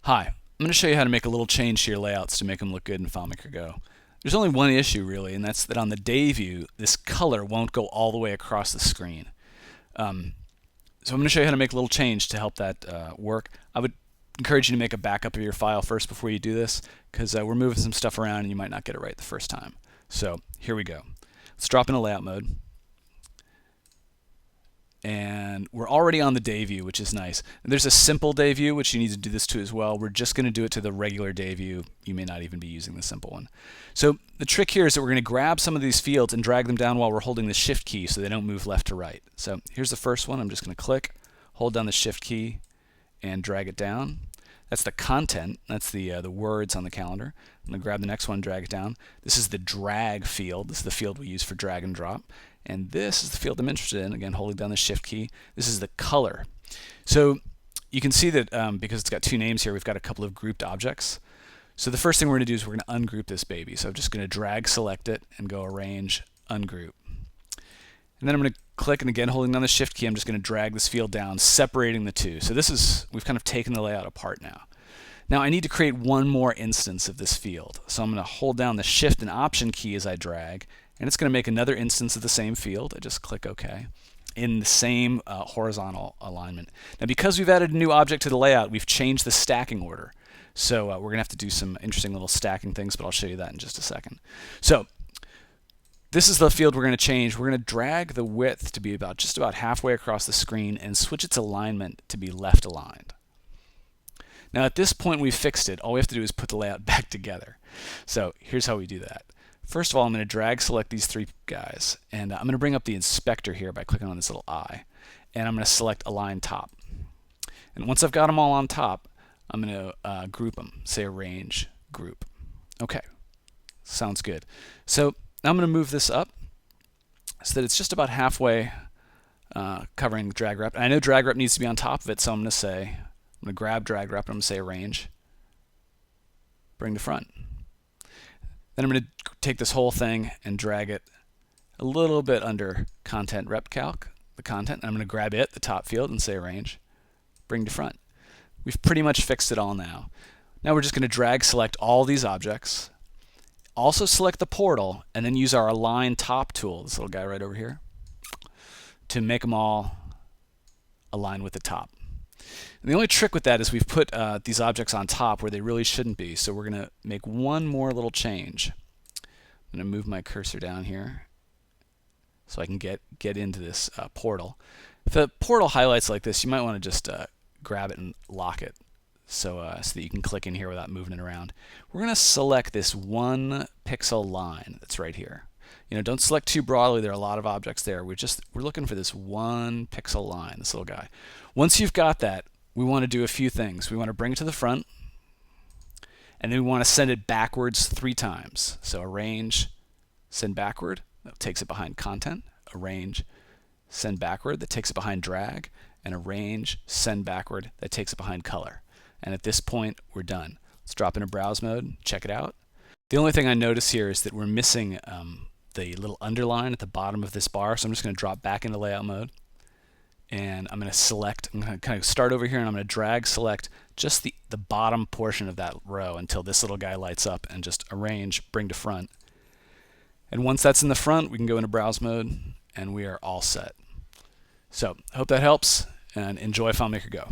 Hi, I'm going to show you how to make a little change to your layouts to make them look good in FileMaker Go. There's only one issue really, and that's that on the day view, this color won't go all the way across the screen. So I'm going to show you how to make a little change to help that work. I would encourage you to make a backup of your file first before you do this, because we're moving some stuff around and you might not get it right the first time. So here we go. Let's drop into layout mode. And we're already on the day view, which is nice. And there's a simple day view, which you need to do this to as well. We're just going to do it to the regular day view. You may not even be using the simple one. So the trick here is that we're going to grab some of these fields and drag them down while we're holding the shift key so they don't move left to right. So here's the first one. I'm just going to click, hold down the shift key, and drag it down. That's the content. That's the words on the calendar. I'm going to grab the next one, drag it down. This is the drag field. This is the field we use for drag and drop. And this is the field I'm interested in. Again, holding down the shift key. This is the color. So you can see that because it's got two names here, we've got a couple of grouped objects. So the first thing we're going to do is we're going to ungroup this baby. So I'm just going to drag select it and go arrange, ungroup. And then I'm going to click, and again, holding down the shift key, I'm just going to drag this field down, separating the two. So this is, we've kind of taken the layout apart now. Now I need to create one more instance of this field. So I'm going to hold down the shift and option key as I drag, and it's going to make another instance of the same field. I just click OK in the same horizontal alignment. Now because we've added a new object to the layout, we've changed the stacking order. So we're going to have to do some interesting little stacking things, but I'll show you that in just a second. So this is the field we're going to change. We're going to drag the width to be just about halfway across the screen and switch its alignment to be left aligned. Now at this point we've fixed it. All we have to do is put the layout back together. So here's how we do that. First of all, I'm going to drag select these three guys, and I'm going to bring up the inspector here by clicking on this little eye, and I'm going to select align top. And once I've got them all on top, I'm going to group them, say arrange, group. Okay, sounds good. So now I'm going to move this up so that it's just about halfway covering drag rep. And I know drag rep needs to be on top of it, so I'm going to grab drag rep and I'm going to say arrange, bring to front. Then I'm going to take this whole thing and drag it a little bit under content rep calc, the content, and I'm going to grab it, the top field, and say arrange, bring to front. We've pretty much fixed it all now. Now we're just going to drag select all these objects, also select the portal, and then use our align top tool, this little guy right over here, to make them all align with the top. And the only trick with that is we've put these objects on top where they really shouldn't be, so we're going to make one more little change. I'm going to move my cursor down here so I can get into this portal. If the portal highlights like this, you might want to just grab it and lock it so that you can click in here without moving it around. We're going to select this one pixel line that's right here. You know, don't select too broadly. There are a lot of objects there. We're looking for this one pixel line, this little guy. Once you've got that, we want to do a few things. We want to bring it to the front, and then we want to send it backwards 3 times. So arrange, send backward, that takes it behind content, arrange, send backward, that takes it behind drag, and arrange, send backward, that takes it behind color. And at this point, we're done. Let's drop into browse mode, check it out. The only thing I notice here is that we're missing the little underline at the bottom of this bar, so I'm just going to drop back into layout mode. And I'm going to select, I'm going to kind of start over here and I'm going to drag select just the bottom portion of that row until this little guy lights up, and just arrange, bring to front. And once that's in the front, we can go into browse mode and we are all set. So I hope that helps, and enjoy FileMaker Go.